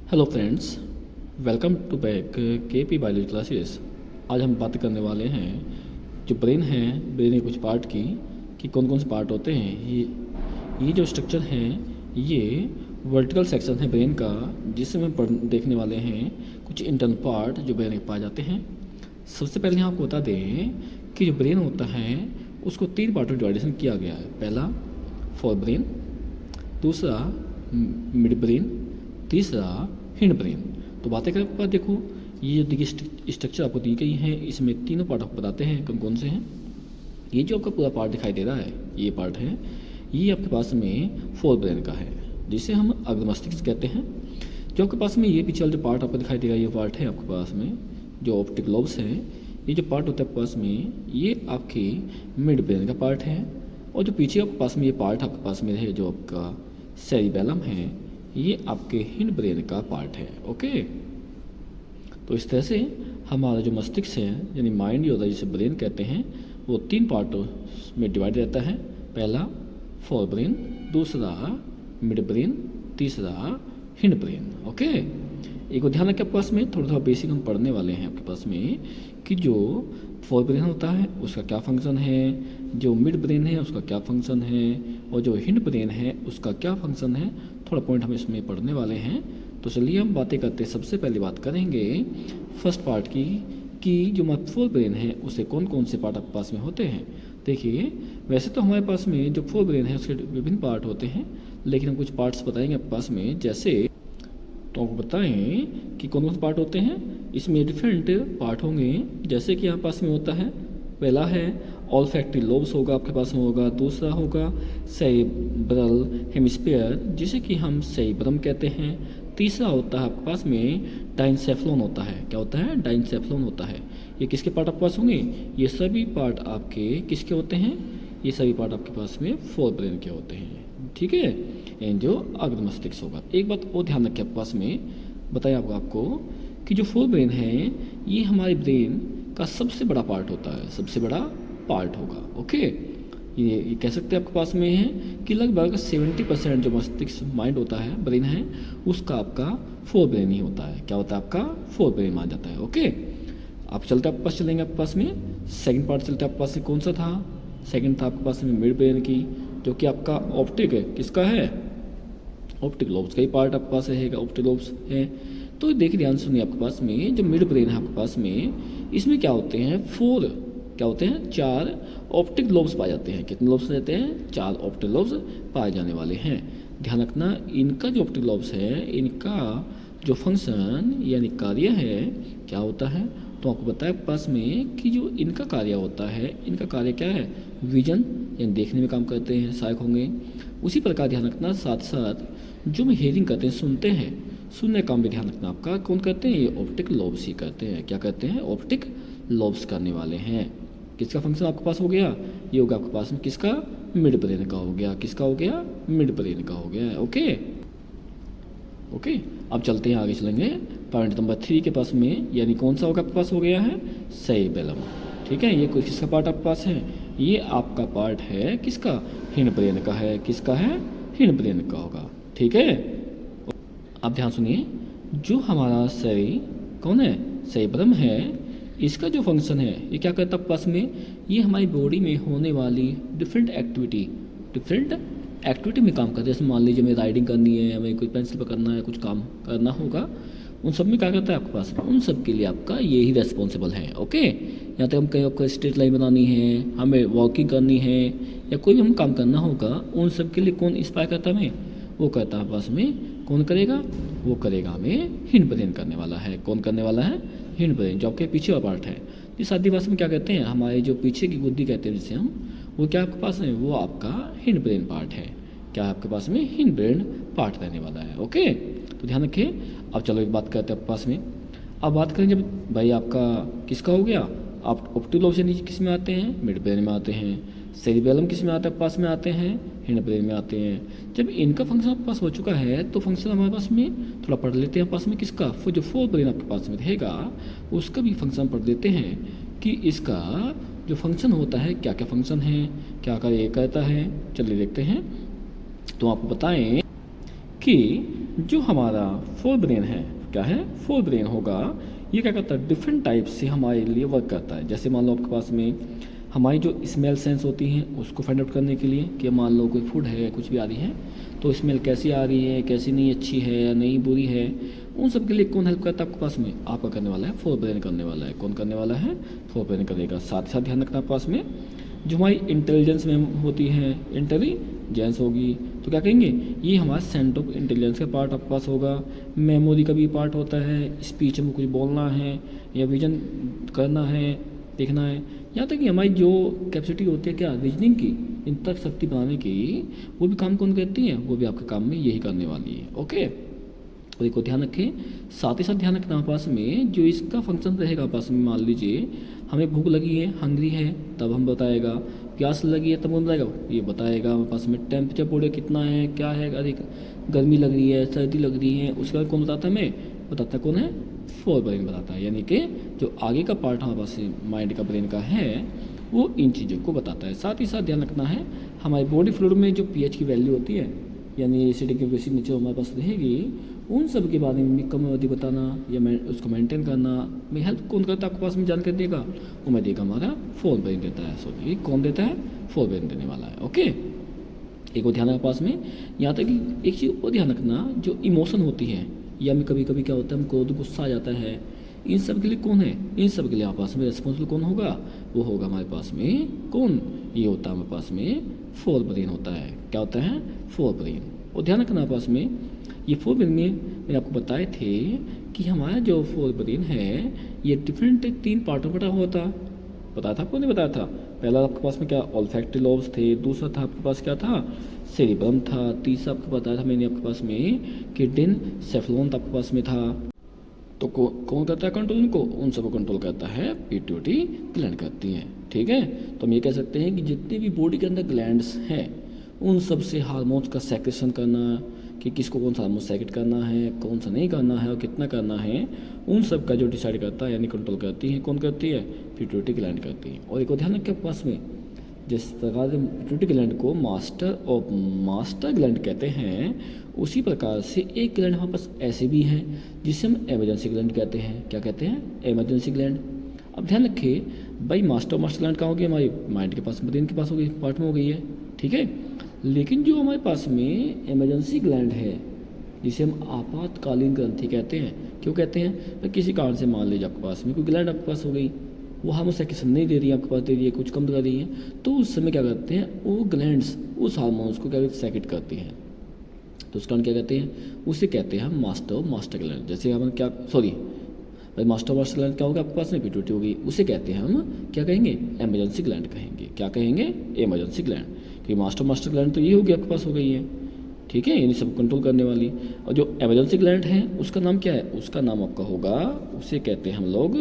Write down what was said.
Hello friends, welcome to back KP biology classes. आज हम बात करने वाले हैं जो ब्रेन है, ब्रेन के कुछ पार्ट की कि कौन कौन से पार्ट होते हैं। ये जो स्ट्रक्चर हैं ये वर्टिकल सेक्शन है ब्रेन का, जिसमें हम देखने वाले हैं कुछ इंटरनल पार्ट जो ब्रेन में पाए जाते हैं। सबसे पहले हम आपको बता दें कि जो ब्रेन होता है उसको 3 पार्ट में डिवाइडेशन किया गया है। पहला फोर ब्रेन, दूसरा मिड ब्रेन, तीसरा हिंड ब्रेन। तो बातें करें आपके पास देखो, ये देखिए स्ट्रक्चर आपको दी गई है, इसमें तीनों पार्ट आपको बताते हैं कौन कौन से हैं। ये जो आपका पूरा पार्ट दिखाई दे रहा है, ये पार्ट है, ये आपके पास में फोर ब्रेन का है, जिसे हम अग्र मस्तिष्क कहते हैं। जो आपके पास में ये पीछे वाला जो पार्ट आपको दिखाई देगा, ये पार्ट है आपके पास में जो ऑप्टिक लोब्स है। ये जो पार्ट होता है आपके पास में, ये आपकी मिड ब्रेन का पार्ट है। और जो पीछे आपके पास में ये पार्ट आपके पास में है जो आपका सेरिबेलम है, ये आपके हिंड ब्रेन का पार्ट है। ओके, तो इस तरह से हमारा जो मस्तिष्क है यानी माइंड होता है, जिसे ब्रेन कहते हैं, वो 3 पार्टों में डिवाइड रहता है। पहला फोर ब्रेन, दूसरा मिड ब्रेन, तीसरा हिंड ब्रेन। ओके, एक को ध्यान रखें आपके पास में थोड़ा बेसिक हम पढ़ने वाले हैं आपके पास में कि जो फोर ब्रेन होता है उसका क्या फंक्शन है, जो मिड ब्रेन है उसका क्या फंक्शन है, और जो हिंड ब्रेन है उसका क्या फंक्शन है। थोड़ा पॉइंट हम इसमें पढ़ने वाले हैं। तो चलिए हम बातें करते हैं। सबसे पहले बात करेंगे फर्स्ट पार्ट की कि जो फोर ब्रेन है उसे कौन कौन से पार्ट आपके पास में होते हैं। देखिए, वैसे तो हमारे पास में जो फोर ब्रेन है उसके विभिन्न पार्ट होते हैं, लेकिन हम कुछ पार्ट्स बताएंगे आपके पास में। जैसे तो आपको बताएं कि कौन कौन से पार्ट होते हैं। इसमें डिफरेंट पार्ट होंगे, जैसे कि यहाँ पास में होता है, पहला है ऑल्फैक्टरी लोब्स होगा आपके पास में होगा, दूसरा होगा सेरिब्रल हेमिस्फीयर जिसे कि हम सेरिब्रम कहते हैं, तीसरा होता है आपके पास में डाइनसेफ्लॉन होता है। क्या होता है? डाइनसेफ्लॉन होता है। ये किसके पार्ट आपके पास होंगे? ये सभी पार्ट आपके किसके होते हैं? ये सभी पार्ट आपके पास में फोर ब्रेन के होते हैं। ठीक है, एंड जो अग्र मस्तिष्क होगा। एक बात और ध्यान रखिए आपके पास में बताया आपको कि जो फोर ब्रेन है ये हमारे ब्रेन का सबसे बड़ा पार्ट होता है, सबसे बड़ा पार्ट होगा। ओके, ये कह सकते हैं आपके पास में है कि लगभग 70% जो मस्तिष्क माइंड होता है, ब्रेन है, उसका आपका फोर ब्रेन ही होता है। क्या होता है? आपका फोर ब्रेन मान जाता है। ओके, आप चलते आपके पास चलेंगे आपके पास में सेकंड पार्ट चलते आपके पास में कौन सा था? सेकंड था आपके पास में मिड ब्रेन की, जो कि आपका ऑप्टिक है, किसका है? ऑप्टिक लोब्स का ही पार्ट आपके पास रहेगा, ऑप्टिक लोब्स है। तो देखिए ध्यान सुनिए, आपके पास में जो मिड ब्रेन है आपके पास में, इसमें क्या होते हैं? क्या होते हैं? 4 ऑप्टिक लोब्स पाए जाते हैं। कितने लोब्स रहते हैं? 4 ऑप्टिक लोब्स पाए जाने वाले हैं। ध्यान रखना, इनका जो ऑप्टिक लोब्स है, इनका जो फंक्शन यानी कार्य है, क्या होता है? तो आपको बताया पास में कि जो इनका कार्य होता है, इनका कार्य क्या है? विजन यानी देखने में काम करते हैं, सहायक होंगे। उसी प्रकार ध्यान रखना, साथ साथ जो हम हेयरिंग करते हैं, सुनते हैं, सुनने का काम भी ध्यान रखना आपका कौन करते हैं? ये ऑप्टिक लोब्स ही करते हैं। क्या करते हैं? ऑप्टिक लोब्स करने वाले हैं। किसका फंक्शन आपके पास हो गया? ये होगा आपके पास में किसका? मिड ब्रेन का हो गया। किसका हो गया? मिड ब्रेन का हो गया। ओके ओके, अब चलते हैं, आगे चलेंगे पॉइंट नंबर 3 के पास में, यानी कौन सा होगा आपके पास हो गया है? सेरिबेलम। ठीक है, ये किसका पार्ट आपके पास है? ये आपका पार्ट है किसका? हिंड ब्रेन का है। किसका है? हिंड ब्रेन का होगा। ठीक है, अब ध्यान सुनिए, जो हमारा कौन है? सेरिब्रम है, इसका जो फंक्शन है ये क्या करता है आपके पास में? ये हमारी बॉडी में होने वाली डिफरेंट एक्टिविटी में काम करता है। जैसे मान लीजिए हमें राइडिंग करनी है, हमें कोई पेंसिल पकड़ना है, कुछ काम करना होगा, उन सब में क्या करता है आपके पास में? उन सब के लिए आपका ये ही रेस्पॉन्सिबल है। ओके, यहाँ तक हम कहीं आपको स्ट्रेट लाइन बनानी है, हमें वॉकिंग करनी है, या कोई भी हम काम करना होगा, उन सब के लिए कौन इंस्पायर करता है हमें? वो करता है पास में, कौन करेगा? वो करेगा हमें हिंड ब्रेन करने वाला है। कौन करने वाला है? हिंड ब्रेन, जो आपके पीछे वाला पार्ट है। जिस आदि भाषा में क्या कहते हैं? हमारे जो पीछे की बुद्धि कहते हैं जिसे हम, वो क्या आपके पास है? वो आपका हिंड ब्रेन पार्ट है। क्या आपके पास में? हिंड ब्रेन पार्ट रहने वाला है। ओके, तो ध्यान रखिए। अब चलो एक बात करते हैं आपके पास में। अब बात करें जब भाई आपका किसका हो गया? आप ऑप्टिक लोब से नीचे किस में आते हैं? मिड ब्रेन में आते हैं। सेरिबेलम किस में आता है? पास में आते हैं, हिंड ब्रेन में आते हैं। जब इनका फंक्शन आपके पास हो चुका है, तो फंक्शन हमारे पास में थोड़ा पढ़ लेते हैं पास में किसका? जो फोर ब्रेन आपके पास में रहेगा उसका भी फंक्शन पढ़ लेते हैं कि इसका जो फंक्शन होता है क्या क्या फंक्शन है, क्या कार्य करता है। चलिए देखते हैं। तो आपको बताएं कि जो हमारा फोर ब्रेन है, क्या है, फोर ब्रेन होगा, ये क्या करता है, डिफरेंट टाइप से हमारे लिए वर्क करता है। जैसे मान लो आपके पास में हमारी जो स्मेल सेंस होती हैं उसको फाइंड आउट करने के लिए कि मान लो कोई फूड है, कुछ भी आ रही है, तो स्मेल कैसी आ रही है, कैसी नहीं, अच्छी है या नहीं, बुरी है, उन सब के लिए कौन हेल्प करता है आपके पास में, आपका करने वाला है फोर ब्रेन करने वाला है। कौन करने वाला है, फोर ब्रेन करेगा। साथ ही साथ ध्यान रखना आपके पास में जो हमारी इंटेलिजेंस में होती है, इंटेलिजेंस होगी, तो क्या कहेंगे, ये हमारा सेंटर ऑफ इंटेलिजेंस का पार्ट आपके पास होगा। मेमोरी का भी पार्ट होता है, स्पीच में कुछ बोलना है या विजन करना है, देखना है, यहाँ तक कि हमारी जो कैपेसिटी होती है क्या, रीजनिंग की, इन तक शक्ति बनाने की, वो भी काम कौन करती है, वो भी आपके काम में यही करने वाली है। ओके, और एक ध्यान रखें, साथ ही साथ ध्यान रखना आपस में जो इसका फंक्शन रहेगा आपस में, मान लीजिए हमें भूख लगी है, हंग्री है, तब हम बताएगा, प्यास लगी है तब हम बताएगा, ये बताएगा हमारे पास में, टेम्परेचर बॉडी कितना है, क्या है, अधिक गर्मी लग रही है, सर्दी लग रही है, उसके बाद कौन बताता है, हमें बताता कौन है, फोर ब्रेन बताता है। यानी कि जो आगे का पार्ट हमारे पास माइंड का, ब्रेन का है, वो इन चीज़ों को बताता है। साथ ही साथ ध्यान रखना है हमारी बॉडी फ्लूइड में जो पीएच की वैल्यू होती है, यानी एसिडिक की बेसिक नेचर हमारे पास रहेगी, उन सब के बारे में कम अवधि बताना या उसको मेंटेन करना में हेल्प कौन करता है आपके पास में, जानकारी देगा, वो मैं देगा हमारा फोर ब्रेन देता है। सॉरी, कौन देता है, फोर ब्रेन देने वाला है। ओके, एक और ध्यान रखना पास में, यहाँ तक कि एक चीज़ और ध्यान रखना, जो इमोशन होती है या में कभी कभी क्या होता है, हमको गुस्सा आ जाता है, इन सब के लिए कौन है, इन सब के लिए हमारे पास में रिस्पॉन्सिबल कौन होगा, वो होगा हमारे पास में कौन, ये होता है हमारे पास में फोर ब्रेन होता है। क्या होता है, फोर ब्रेन। और ध्यान रखना पास में, ये फोर ब्रेन में मैंने आपको बताए थे कि हमारा जो फोर ब्रेन है ये डिफरेंट 3 पार्टों में बटा होता, बताया था आपको, नहीं बताया था। पहला आपके पास में क्या, ऑल्फैक्टरी लोब्स थे, दूसरा था आपके पास क्या था, सेरिब्रम था, तीसरा आपको बताया था मैंने आपके पास में कि डेनसेफेलोन आपके पास में था। तो कौन करता है कंट्रोल इनको, उन सबको कंट्रोल करता है पिट्यूटरी ग्लैंड करती है। ठीक है, तो हम ये कह सकते हैं कि जितने भी बॉडी के अंदर ग्लैंड्स हैं उन सब से हार्मोन्स का सेक्रेशन करना, कि किसको कौन सा हार्मोन सेक्रेट करना है, कौन सा नहीं करना है और कितना करना है, उन सब का जो डिसाइड करता है यानी कंट्रोल करती है, कौन करती है, पिट्यूटरी ग्लैंड करती है। और एक और ध्यान रखें आपके पास में, जिस प्रकार से पिट्यूटरी ग्लैंड को मास्टर ग्लैंड कहते हैं, उसी प्रकार से एक ग्लैंड हमारे पास ऐसे भी है जिसे हम इमरजेंसी ग्लैंड कहते हैं। क्या कहते हैं, इमरजेंसी ग्लैंड। अब ध्यान रखिए भाई, मास्टर ग्लैंड कहाँ होगी, हमारी माइंड के पास, ब्रेन के पास होगी, पार्ट में हो गई है। ठीक है, लेकिन जो हमारे पास में इमरजेंसी ग्लैंड है जिसे हम आपातकालीन ग्रंथि कहते हैं, क्यों कहते हैं, तो किसी कारण से मान लीजिए आपके पास में कोई ग्लैंड आपके पास हो गई, वो हार्मोन सेक्रेशन नहीं दे रही है, आपके पास दे रही है, कुछ कम कर रही है, तो उस समय क्या करते हैं, वो ग्लैंड्स उस हार्मोन्स को क्या करते हैं, सेक्रेट करती हैं। तो उस कारण क्या कहते हैं, उसे कहते हैं हम मास्टर ग्लैंड। जैसे हम क्या, सॉरी भाई, मास्टर ग्लैंड क्या होगा आपके पास में, पिट्यूटरी होगी, उसे कहते हैं हम क्या कहेंगे, इमरजेंसी ग्लैंड कहेंगे। क्या कहेंगे, इमरजेंसी ग्लैंड, कि मास्टर ग्लैंड तो ये होगी आपके पास हो गई है। ठीक है, यानी सब कंट्रोल करने वाली। और जो इमरजेंसी ग्लैंड है उसका नाम क्या है, उसका नाम आपका होगा, उसे कहते हैं हम लोग